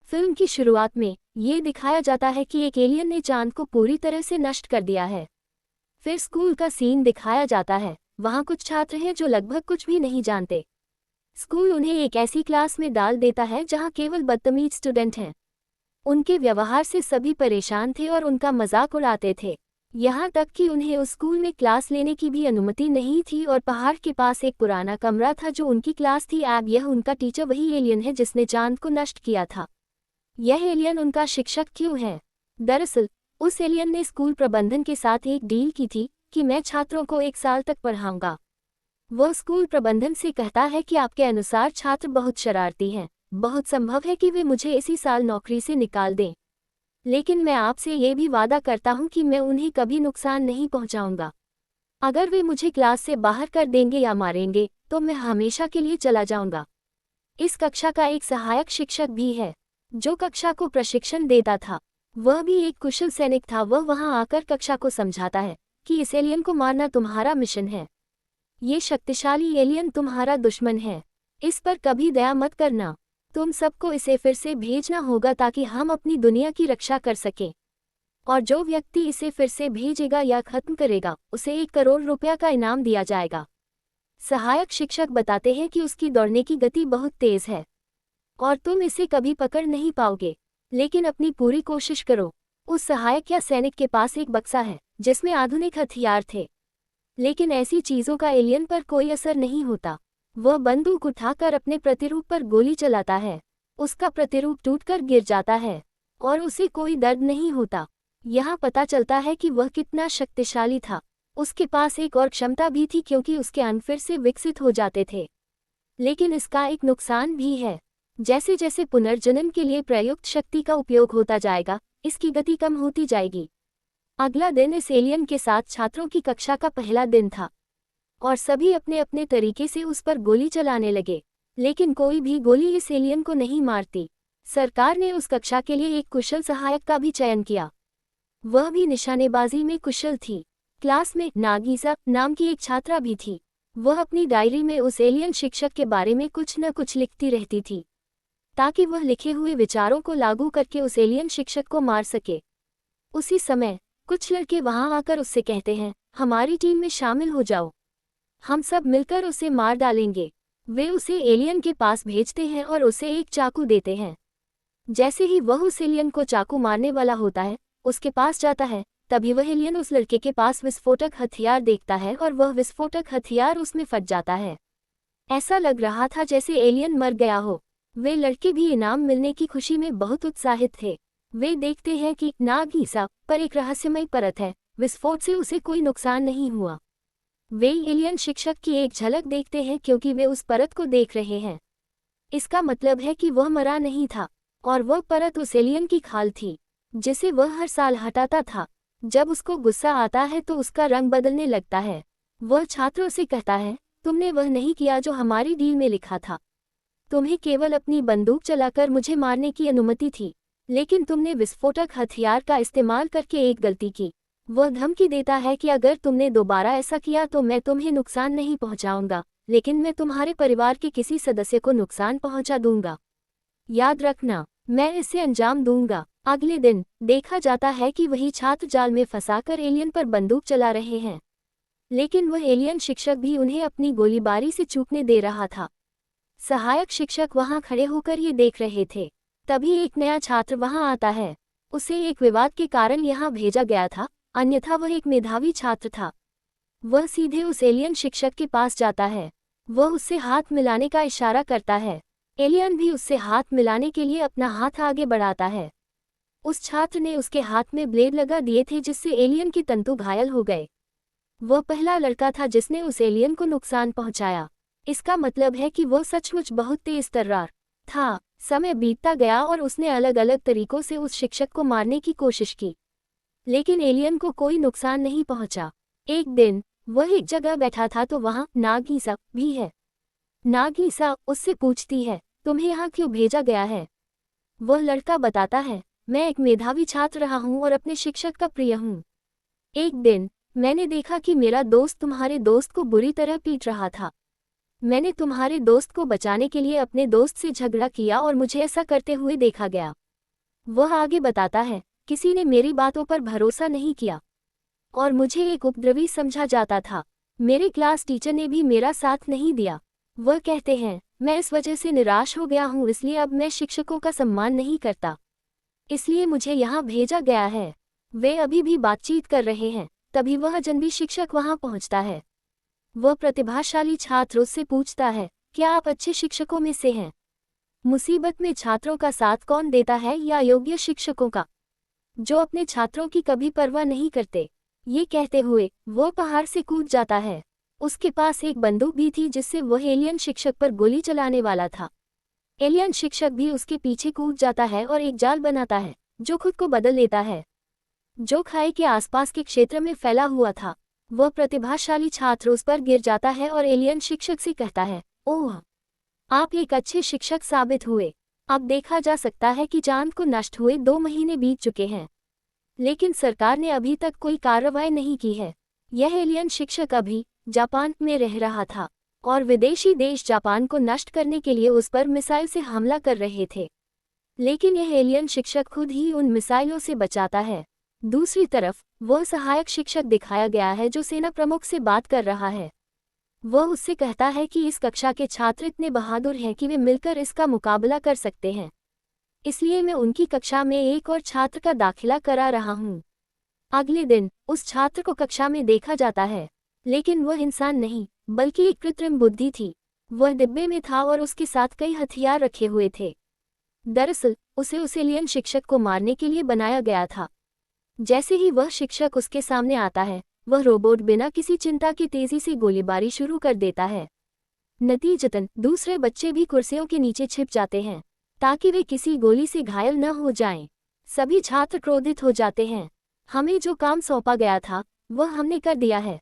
Film की शुरुआत में ये दिखाया जाता है कि एक एलियन ने चांद को पूरी तरह से नष्ट कर दिया है। फिर स्कूल का सीन दिखाया जाता है। वहाँ कुछ छात्र हैं जो लगभग कुछ भी नहीं जानते। स्कूल उन्हें एक ऐसी क्लास में डाल देता है जहाँ केवल बदतमीज स्टूडेंट हैं। उनके व्यवहार से सभी परेशान थे और उनका मजाक उड़ाते थे। यहाँ तक कि उन्हें उस स्कूल में क्लास लेने की भी अनुमति नहीं थी और पहाड़ के पास एक पुराना कमरा था जो उनकी क्लास थी। अब यह उनका टीचर वही एलियन है जिसने चांद को नष्ट किया था। यह एलियन उनका शिक्षक क्यों है? दरअसल उस एलियन ने स्कूल प्रबंधन के साथ एक डील की थी कि मैं छात्रों को 1 साल तक पढ़ाऊंगा। वह स्कूल प्रबंधन से कहता है कि आपके अनुसार छात्र बहुत शरारती हैं, बहुत संभव है कि वे मुझे इसी साल नौकरी से निकाल दें, लेकिन मैं आपसे ये भी वादा करता हूं कि मैं उन्हें कभी नुकसान नहीं पहुंचाऊंगा। अगर वे मुझे क्लास से बाहर कर देंगे या मारेंगे तो मैं हमेशा के लिए चला जाऊंगा। इस कक्षा का एक सहायक शिक्षक भी है जो कक्षा को प्रशिक्षण देता था। वह भी एक कुशल सैनिक था। वह वहां आकर कक्षा को समझाता है कि इस एलियन को मारना तुम्हारा मिशन है। ये शक्तिशाली एलियन तुम्हारा दुश्मन है। इस पर कभी दया मत करना। तुम सबको इसे फिर से भेजना होगा ताकि हम अपनी दुनिया की रक्षा कर सकें। और जो व्यक्ति इसे फिर से भेजेगा या खत्म करेगा उसे 1 करोड़ रुपया का इनाम दिया जाएगा। सहायक शिक्षक बताते हैं कि उसकी दौड़ने की गति बहुत तेज है और तुम इसे कभी पकड़ नहीं पाओगे, लेकिन अपनी पूरी कोशिश करो। उस सहायक या सैनिक के पास एक बक्सा है जिसमें आधुनिक हथियार थे, लेकिन ऐसी चीजों का एलियन पर कोई असर नहीं होता। वह बंदूक उठाकर अपने प्रतिरूप पर गोली चलाता है। उसका प्रतिरूप टूटकर गिर जाता है और उसे कोई दर्द नहीं होता। यहाँ पता चलता है कि वह कितना शक्तिशाली था। उसके पास एक और क्षमता भी थी क्योंकि उसके अंग फिर से विकसित हो जाते थे। लेकिन इसका एक नुकसान भी है। जैसे जैसे पुनर्जन्म के लिए प्रयुक्त शक्ति का उपयोग होता जाएगा, इसकी गति कम होती जाएगी। अगला दिन इस एलियन के साथ छात्रों की कक्षा का पहला दिन था और सभी अपने अपने तरीके से उस पर गोली चलाने लगे, लेकिन कोई भी गोली इस एलियन को नहीं मारती। सरकार ने उस कक्षा के लिए एक कुशल सहायक का भी चयन किया। वह भी निशानेबाजी में कुशल थी। क्लास में नागीसा नाम की एक छात्रा भी थी। वह अपनी डायरी में उस एलियन शिक्षक के बारे में कुछ न कुछ लिखती रहती थी ताकि वह लिखे हुए विचारों को लागू करके उस एलियन शिक्षक को मार सके। उसी समय कुछ लड़के वहां आकर उससे कहते हैं, हमारी टीम में शामिल हो जाओ, हम सब मिलकर उसे मार डालेंगे। वे उसे एलियन के पास भेजते हैं और उसे एक चाकू देते हैं। जैसे ही वह उस एलियन को चाकू मारने वाला होता है, उसके पास जाता है, तभी वह एलियन उस लड़के के पास विस्फोटक हथियार देखता है और वह विस्फोटक हथियार उसमें फट जाता है। ऐसा लग रहा था जैसे एलियन मर गया हो। वे लड़के भी इनाम मिलने की खुशी में बहुत उत्साहित थे। वे देखते हैं कि नागीसा पर एक रहस्यमय परत है। विस्फोट से उसे कोई नुकसान नहीं हुआ। वे एलियन शिक्षक की एक झलक देखते हैं क्योंकि वे उस परत को देख रहे हैं। इसका मतलब है कि वह मरा नहीं था और वह परत उस एलियन की खाल थी जिसे वह हर साल हटाता था। जब उसको गुस्सा आता है तो उसका रंग बदलने लगता है। वह छात्रों से कहता है, तुमने वह नहीं किया जो हमारी डील में लिखा था। तुम्हें केवल अपनी बंदूक चलाकर मुझे मारने की अनुमति थी, लेकिन तुमने विस्फोटक हथियार का इस्तेमाल करके एक गलती की। वह धमकी देता है कि अगर तुमने दोबारा ऐसा किया तो मैं तुम्हें नुकसान नहीं पहुंचाऊंगा, लेकिन मैं तुम्हारे परिवार के किसी सदस्य को नुकसान पहुंचा दूंगा। याद रखना, मैं इसे अंजाम दूंगा। अगले दिन देखा जाता है कि वही छात्र जाल में फंसाकर एलियन पर बंदूक चला रहे हैं, लेकिन वह एलियन शिक्षक भी उन्हें अपनी गोलीबारी से चूकने दे रहा था। सहायक शिक्षक वहां खड़े होकर ये देख रहे थे। तभी एक नया छात्र वहां आता है। उसे एक विवाद के कारण यहाँ भेजा गया था, अन्यथा वह एक मेधावी छात्र था। वह सीधे उस एलियन शिक्षक के पास जाता है। वह उससे हाथ मिलाने का इशारा करता है। एलियन भी उससे हाथ मिलाने के लिए अपना हाथ आगे बढ़ाता है। उस छात्र ने उसके हाथ में ब्लेड लगा दिए थे जिससे एलियन की तंतु घायल हो गए। वह पहला लड़का था जिसने उस एलियन को नुकसान पहुंचाया। इसका मतलब है कि वह सचमुच बहुत तेज तर्रार था। समय बीतता गया और उसने अलग अलग तरीकों से उस शिक्षक को मारने की कोशिश की, लेकिन एलियन को कोई नुकसान नहीं पहुंचा। एक दिन वह एक जगह बैठा था तो वहां नागीसा भी है। नागीसा उससे पूछती है, तुम्हें यहाँ क्यों भेजा गया है? वह लड़का बताता है, मैं एक मेधावी छात्र रहा हूँ और अपने शिक्षक का प्रिय हूँ। एक दिन मैंने देखा कि मेरा दोस्त तुम्हारे दोस्त को बुरी तरह पीट रहा था। मैंने तुम्हारे दोस्त को बचाने के लिए अपने दोस्त से झगड़ा किया और मुझे ऐसा करते हुए देखा गया। वह आगे बताता है, किसी ने मेरी बातों पर भरोसा नहीं किया और मुझे एक उपद्रवी समझा जाता था। मेरे क्लास टीचर ने भी मेरा साथ नहीं दिया। वह कहते हैं, मैं इस वजह से निराश हो गया हूँ, इसलिए अब मैं शिक्षकों का सम्मान नहीं करता, इसलिए मुझे यहाँ भेजा गया है। वे अभी भी बातचीत कर रहे हैं, तभी वह अजनबी शिक्षक वहाँ पहुँचता है। वह प्रतिभाशाली छात्र उससे पूछता है, क्या आप अच्छे शिक्षकों में से हैं? मुसीबत में छात्रों का साथ कौन देता है या योग्य शिक्षकों का, जो अपने छात्रों की कभी परवाह नहीं करते? ये कहते हुए वह पहाड़ से कूद जाता है। उसके पास एक बंदूक भी थी जिससे वह एलियन शिक्षक पर गोली चलाने वाला था। एलियन शिक्षक भी उसके पीछे कूद जाता है और एक जाल बनाता है जो खुद को बदल लेता है, जो खाई के आसपास के क्षेत्र में फैला हुआ था। वह प्रतिभाशाली छात्र उस पर गिर जाता है और एलियन शिक्षक से कहता है, ओह, आप एक अच्छे शिक्षक साबित हुए। अब देखा जा सकता है कि चांद को नष्ट हुए 2 महीने बीत चुके हैं, लेकिन सरकार ने अभी तक कोई कार्रवाई नहीं की है। यह एलियन शिक्षक अभी जापान में रह रहा था और विदेशी देश जापान को नष्ट करने के लिए उस पर मिसाइल से हमला कर रहे थे, लेकिन यह एलियन शिक्षक खुद ही उन मिसाइलों से बचाता है। दूसरी तरफ वह सहायक शिक्षक दिखाया गया है जो सेना प्रमुख से बात कर रहा है। वह उससे कहता है कि इस कक्षा के छात्र इतने बहादुर हैं कि वे मिलकर इसका मुकाबला कर सकते हैं, इसलिए मैं उनकी कक्षा में एक और छात्र का दाखिला करा रहा हूँ। अगले दिन उस छात्र को कक्षा में देखा जाता है, लेकिन वह इंसान नहीं बल्कि एक कृत्रिम बुद्धि थी। वह डिब्बे में था और उसके साथ कई हथियार रखे हुए थे। दरअसल उसे उस एलियन शिक्षक को मारने के लिए बनाया गया था। जैसे ही वह शिक्षक उसके सामने आता है, वह रोबोट बिना किसी चिंता के तेजी से गोलीबारी शुरू कर देता है। नतीजतन दूसरे बच्चे भी कुर्सियों के नीचे छिप जाते हैं ताकि वे किसी गोली से घायल न हो जाएं। सभी छात्र क्रोधित हो जाते हैं। हमें जो काम सौंपा गया था वह हमने कर दिया है।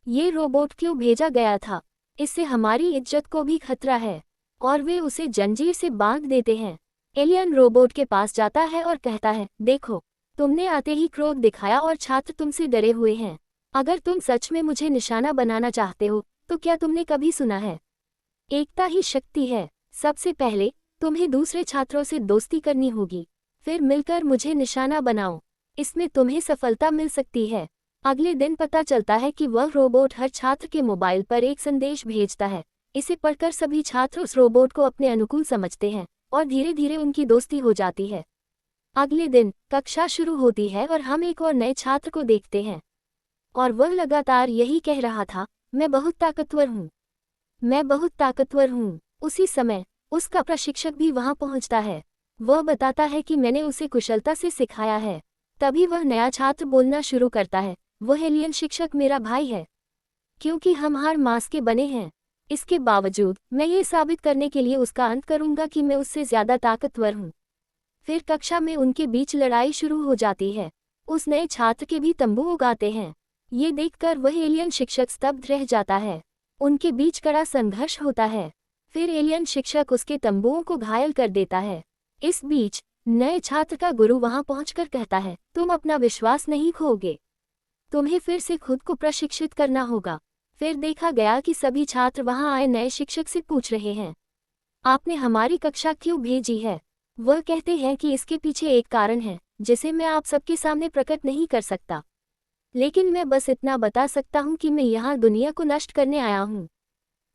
ये रोबोट क्यों भेजा गया था? इससे हमारी इज्जत को भी खतरा है। और वे उसे जंजीर से बांध देते हैं। एलियन रोबोट के पास जाता है और कहता है, देखो, तुमने आते ही क्रोध दिखाया और छात्र तुमसे डरे हुए हैं। अगर तुम सच में मुझे निशाना बनाना चाहते हो तो क्या तुमने कभी सुना है, एकता ही शक्ति है। सबसे पहले तुम्हें दूसरे छात्रों से दोस्ती करनी होगी, फिर मिलकर मुझे निशाना बनाओ। इसमें तुम्हें सफलता मिल सकती है। अगले दिन पता चलता है कि वह रोबोट हर छात्र के मोबाइल पर एक संदेश भेजता है। इसे पढ़कर सभी छात्र उस रोबोट को अपने अनुकूल समझते हैं और धीरे धीरे उनकी दोस्ती हो जाती है। अगले दिन कक्षा शुरू होती है और हम एक और नए छात्र को देखते हैं और वह लगातार यही कह रहा था, मैं बहुत ताकतवर हूँ, मैं बहुत ताकतवर हूँ। उसी समय उसका प्रशिक्षक भी वहां पहुंचता है। वह बताता है कि मैंने उसे कुशलता से सिखाया है। तभी वह नया छात्र बोलना शुरू करता है, वह एलियन शिक्षक मेरा भाई है, क्योंकि हम हर मांस के बने हैं। इसके बावजूद मैं ये साबित करने के लिए उसका अंत करूंगा कि मैं उससे ज्यादा ताकतवर हूँ। फिर कक्षा में उनके बीच लड़ाई शुरू हो जाती है। उस नए छात्र के भी तंबू उगाते हैं। ये देखकर वह एलियन शिक्षक स्तब्ध रह जाता है। उनके बीच कड़ा संघर्ष होता है। फिर एलियन शिक्षक उसके तंबुओं को घायल कर देता है। इस बीच नए छात्र का गुरु वहां पहुंचकर कहता है, तुम अपना विश्वास नहीं खोगे, तुम्हें फिर से खुद को प्रशिक्षित करना होगा। फिर देखा गया कि सभी छात्र वहां आए नए शिक्षक से पूछ रहे हैं, आपने हमारी कक्षा क्यों भेजी है? वह कहते हैं कि इसके पीछे एक कारण है जिसे मैं आप सबके सामने प्रकट नहीं कर सकता, लेकिन मैं बस इतना बता सकता हूं कि मैं यहाँ दुनिया को नष्ट करने आया हूँ।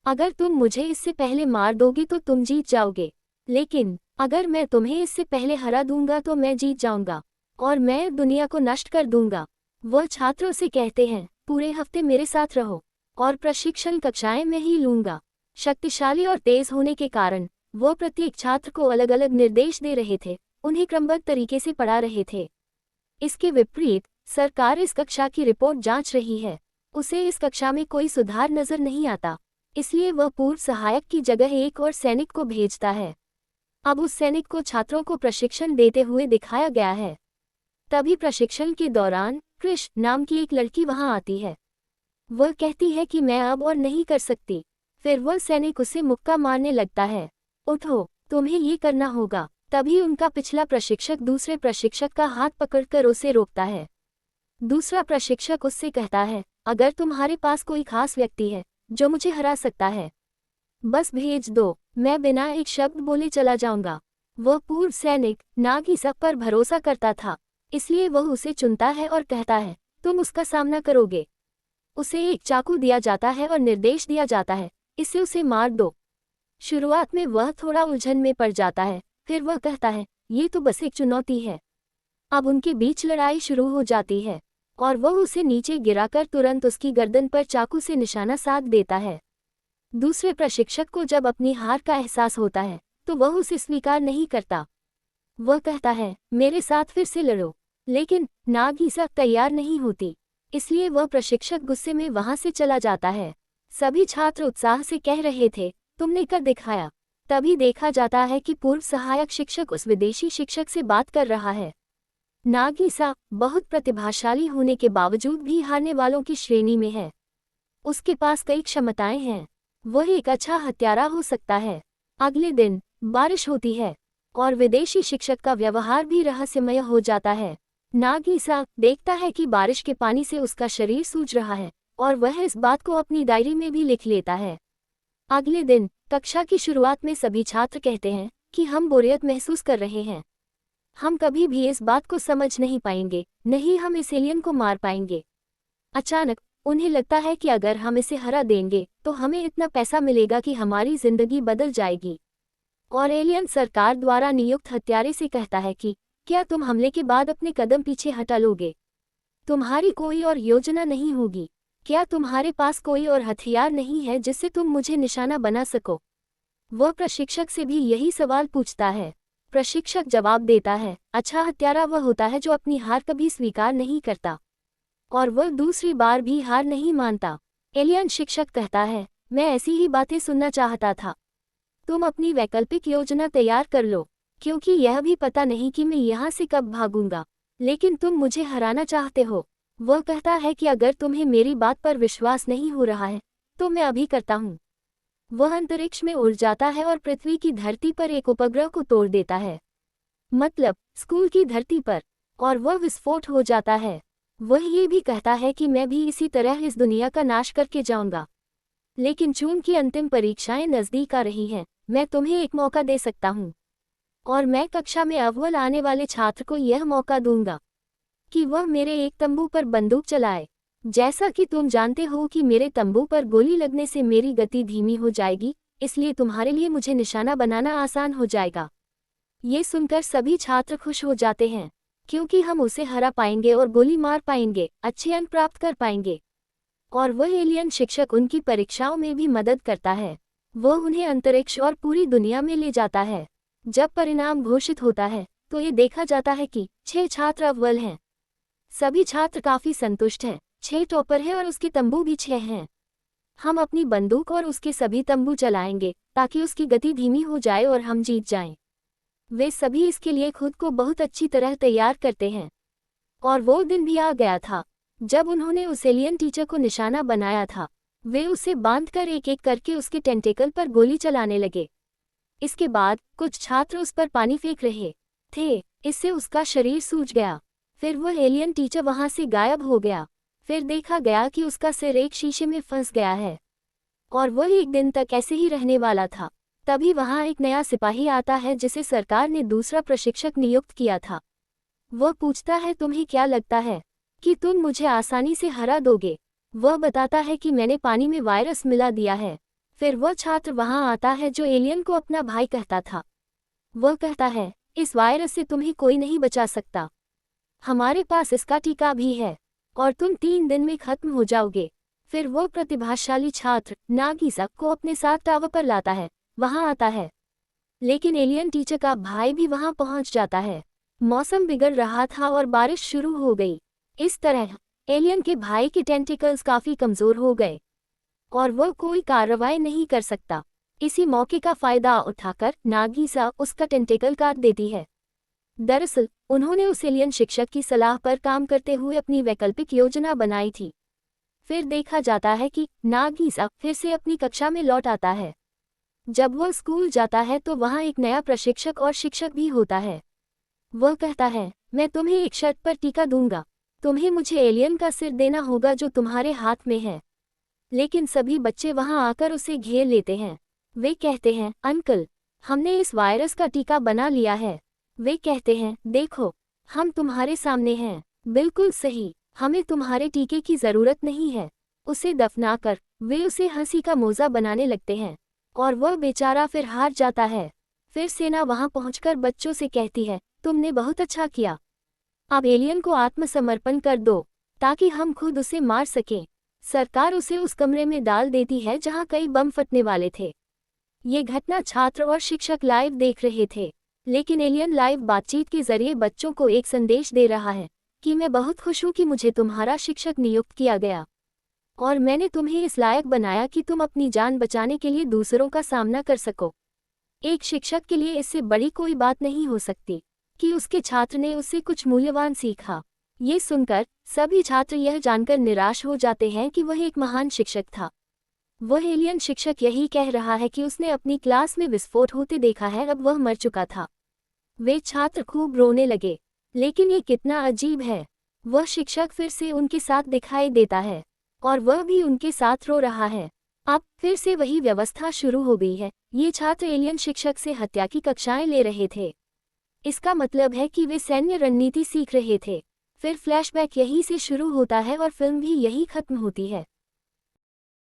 अगर तुम मुझे इससे पहले मार दोगे तो तुम जीत जाओगे, लेकिन अगर मैं तुम्हें इससे पहले हरा दूंगा तो मैं जीत जाऊंगा और मैं दुनिया को नष्ट कर दूंगा। वह छात्रों से कहते हैं, पूरे हफ्ते मेरे साथ रहो और प्रशिक्षण कक्षाएं मैं ही लूंगा। शक्तिशाली और तेज होने के कारण वह प्रत्येक छात्र को अलग अलग निर्देश दे रहे थे, उन्हें क्रमबद्ध तरीके से पढ़ा रहे थे। इसके विपरीत सरकार इस कक्षा की रिपोर्ट जांच रही है। उसे इस कक्षा में कोई सुधार नजर नहीं आता, इसलिए वह पूर्व सहायक की जगह एक और सैनिक को भेजता है। अब उस सैनिक को छात्रों को प्रशिक्षण देते हुए दिखाया गया है। तभी प्रशिक्षण के दौरान कृष नाम की एक लड़की वहां आती है। वह कहती है कि मैं अब और नहीं कर सकती। फिर वह सैनिक उसे मुक्का मारने लगता है, उठो, तुम्हें ये करना होगा। तभी उनका पिछला प्रशिक्षक दूसरे प्रशिक्षक का हाथ पकड़कर उसे रोकता है। दूसरा प्रशिक्षक उससे कहता है, अगर तुम्हारे पास कोई खास व्यक्ति है जो मुझे हरा सकता है बस भेज दो, मैं बिना एक शब्द बोले चला जाऊंगा। वह पूर्व सैनिक नागीसा पर भरोसा करता था, इसलिए वह उसे चुनता है और कहता है, तुम उसका सामना करोगे। उसे एक चाकू दिया जाता है और निर्देश दिया जाता है, इससे उसे मार दो। शुरुआत में वह थोड़ा उलझन में पड़ जाता है, फिर वह कहता है, ये तो बस एक चुनौती है। अब उनके बीच लड़ाई शुरू हो जाती है और वह उसे नीचे गिराकर तुरंत उसकी गर्दन पर चाकू से निशाना साध देता है। दूसरे प्रशिक्षक को जब अपनी हार का एहसास होता है तो वह उसे स्वीकार नहीं करता। वह कहता है, मेरे साथ फिर से लड़ो, लेकिन नागीसा तैयार नहीं होती, इसलिए वह प्रशिक्षक गुस्से में वहां से चला जाता है। सभी छात्र उत्साह से कह रहे थे, तुमने कर दिखाया। तभी देखा जाता है कि पूर्व सहायक शिक्षक उस विदेशी शिक्षक से बात कर रहा है। नागीसा बहुत प्रतिभाशाली होने के बावजूद भी हारने वालों की श्रेणी में है। उसके पास कई क्षमताएं हैं, वह एक अच्छा हत्यारा हो सकता है। अगले दिन बारिश होती है और विदेशी शिक्षक का व्यवहार भी रहस्यमय हो जाता है। नागीसा देखता है कि बारिश के पानी से उसका शरीर सूज रहा है और वह इस बात को अपनी डायरी में भी लिख लेता है। अगले दिन कक्षा की शुरुआत में सभी छात्र कहते हैं कि हम बोरियत महसूस कर रहे हैं। हम कभी भी इस बात को समझ नहीं पाएंगे, नहीं हम इस एलियन को मार पाएंगे। अचानक उन्हें लगता है कि अगर हम इसे हरा देंगे तो हमें इतना पैसा मिलेगा कि हमारी जिंदगी बदल जाएगी। और एलियन सरकार द्वारा नियुक्त हत्यारे से कहता है कि क्या तुम हमले के बाद अपने कदम पीछे हटा लोगे? तुम्हारी कोई और योजना नहीं होगी? क्या तुम्हारे पास कोई और हथियार नहीं है जिससे तुम मुझे निशाना बना सको? वह प्रशिक्षक से भी यही सवाल पूछता है। प्रशिक्षक जवाब देता है, अच्छा हत्यारा वह होता है जो अपनी हार कभी स्वीकार नहीं करता और वह दूसरी बार भी हार नहीं मानता। एलियन शिक्षक कहता है, मैं ऐसी ही बातें सुनना चाहता था। तुम अपनी वैकल्पिक योजना तैयार कर लो, क्योंकि यह भी पता नहीं कि मैं यहाँ से कब भागूंगा, लेकिन तुम मुझे हराना चाहते हो। वह कहता है कि अगर तुम्हें मेरी बात पर विश्वास नहीं हो रहा है तो मैं अभी करता हूँ। वह अंतरिक्ष में उड़ जाता है और पृथ्वी की धरती पर एक उपग्रह को तोड़ देता है, मतलब स्कूल की धरती पर, और वह विस्फोट हो जाता है। वह ये भी कहता है कि मैं भी इसी तरह इस दुनिया का नाश करके जाऊंगा, लेकिन चूंकि अंतिम परीक्षाएं नजदीक आ रही हैं, मैं तुम्हें एक मौका दे सकता हूँ और मैं कक्षा में अव्वल आने वाले छात्र को यह मौका दूंगा कि वह मेरे एक तंबू पर बंदूक चलाए। जैसा कि तुम जानते हो कि मेरे तंबू पर गोली लगने से मेरी गति धीमी हो जाएगी, इसलिए तुम्हारे लिए मुझे निशाना बनाना आसान हो जाएगा। ये सुनकर सभी छात्र खुश हो जाते हैं, क्योंकि हम उसे हरा पाएंगे और गोली मार पाएंगे, अच्छे अंक प्राप्त कर पाएंगे। और वह एलियन शिक्षक उनकी परीक्षाओं में भी मदद करता है। वह उन्हें अंतरिक्ष और पूरी दुनिया में ले जाता है। जब परिणाम घोषित होता है तो ये देखा जाता है कि 6 छात्र अव्वल हैं। सभी छात्र काफी संतुष्ट हैं, 6 टॉपर हैं और उसके तंबू भी 6 हैं। हम अपनी बंदूक और उसके सभी तंबू चलाएंगे ताकि उसकी गति धीमी हो जाए और हम जीत जाएं। वे सभी इसके लिए खुद को बहुत अच्छी तरह तैयार करते हैं। और वो दिन भी आ गया था जब उन्होंने उस एलियन टीचर को निशाना बनाया था। वे उसे बांधकर एक एक करके उसके टेंटेकल पर गोली चलाने लगे। इसके बाद कुछ छात्र उस पर पानी फेंक रहे थे, इससे उसका शरीर सूज गया। फिर वह एलियन टीचर वहां से गायब हो गया। फिर देखा गया कि उसका सिर एक शीशे में फंस गया है और वह एक दिन तक ऐसे ही रहने वाला था। तभी वहां एक नया सिपाही आता है जिसे सरकार ने दूसरा प्रशिक्षक नियुक्त किया था। वह पूछता है, तुम्हें क्या लगता है कि तुम मुझे आसानी से हरा दोगे? वह बताता है कि मैंने पानी में वायरस मिला दिया है। फिर वह छात्र वहां आता है जो एलियन को अपना भाई कहता था। वह कहता है, इस वायरस से तुम्हें कोई नहीं बचा सकता, हमारे पास इसका टीका भी है और तुम 3 दिन में खत्म हो जाओगे। फिर वह प्रतिभाशाली छात्र नागीसा को अपने साथ टावर पर लाता है, वहां आता है, लेकिन एलियन टीचर का भाई भी वहां पहुंच जाता है। मौसम बिगड़ रहा था और बारिश शुरू हो गई। इस तरह एलियन के भाई के टेंटिकल्स काफी कमजोर हो गए और वह कोई कार्रवाई नहीं कर सकता। इसी मौके का फायदा उठाकर नागीसा उसका टेंटिकल काट देती है। दरअसल उन्होंने उस एलियन शिक्षक की सलाह पर काम करते हुए अपनी वैकल्पिक योजना बनाई थी। फिर देखा जाता है कि नागीसा फिर से अपनी कक्षा में लौट आता है। जब वह स्कूल जाता है तो वहां एक नया प्रशिक्षक और शिक्षक भी होता है। वह कहता है, मैं तुम्हें एक शर्त पर टीका दूंगा, तुम्हें मुझे एलियन का सिर देना होगा जो तुम्हारे हाथ में है। लेकिन सभी बच्चे वहां आकर उसे घेर लेते हैं। वे कहते हैं, अंकल, हमने इस वायरस का टीका बना लिया है। वे कहते हैं, देखो, हम तुम्हारे सामने हैं। बिल्कुल सही, हमें तुम्हारे टीके की जरूरत नहीं है। उसे दफनाकर वे उसे हंसी का मोजा बनाने लगते हैं और वह बेचारा फिर हार जाता है। फिर सेना वहां पहुंचकर बच्चों से कहती है, तुमने बहुत अच्छा किया। अब एलियन को आत्मसमर्पण कर दो ताकि हम खुद उसे मार सकें। सरकार उसे उस कमरे में डाल देती है जहां कई बम फटने वाले थे। ये घटना छात्र और शिक्षक लाइव देख रहे थे, लेकिन एलियन लाइव बातचीत के जरिए बच्चों को एक संदेश दे रहा है कि मैं बहुत खुश हूं कि मुझे तुम्हारा शिक्षक नियुक्त किया गया और मैंने तुम्हें इस लायक बनाया कि तुम अपनी जान बचाने के लिए दूसरों का सामना कर सको। एक शिक्षक के लिए इससे बड़ी कोई बात नहीं हो सकती कि उसके छात्र ने उससे कुछ मूल्यवान सीखा। ये सुनकर सभी छात्र यह जानकर निराश हो जाते हैं कि वह एक महान शिक्षक था। वह एलियन शिक्षक यही कह रहा है कि उसने अपनी क्लास में विस्फोट होते देखा है, अब वह मर चुका था। वे छात्र खूब रोने लगे। लेकिन ये कितना अजीब है, वह शिक्षक फिर से उनके साथ दिखाई देता है और वह भी उनके साथ रो रहा है। अब फिर से वही व्यवस्था शुरू हो गई है। ये छात्र एलियन शिक्षक से हत्या की कक्षाएं ले रहे थे। इसका मतलब है कि वे सैन्य रणनीति सीख रहे थे। फिर फ्लैशबैक यहीं से शुरू होता है और फिल्म भी यही खत्म होती है।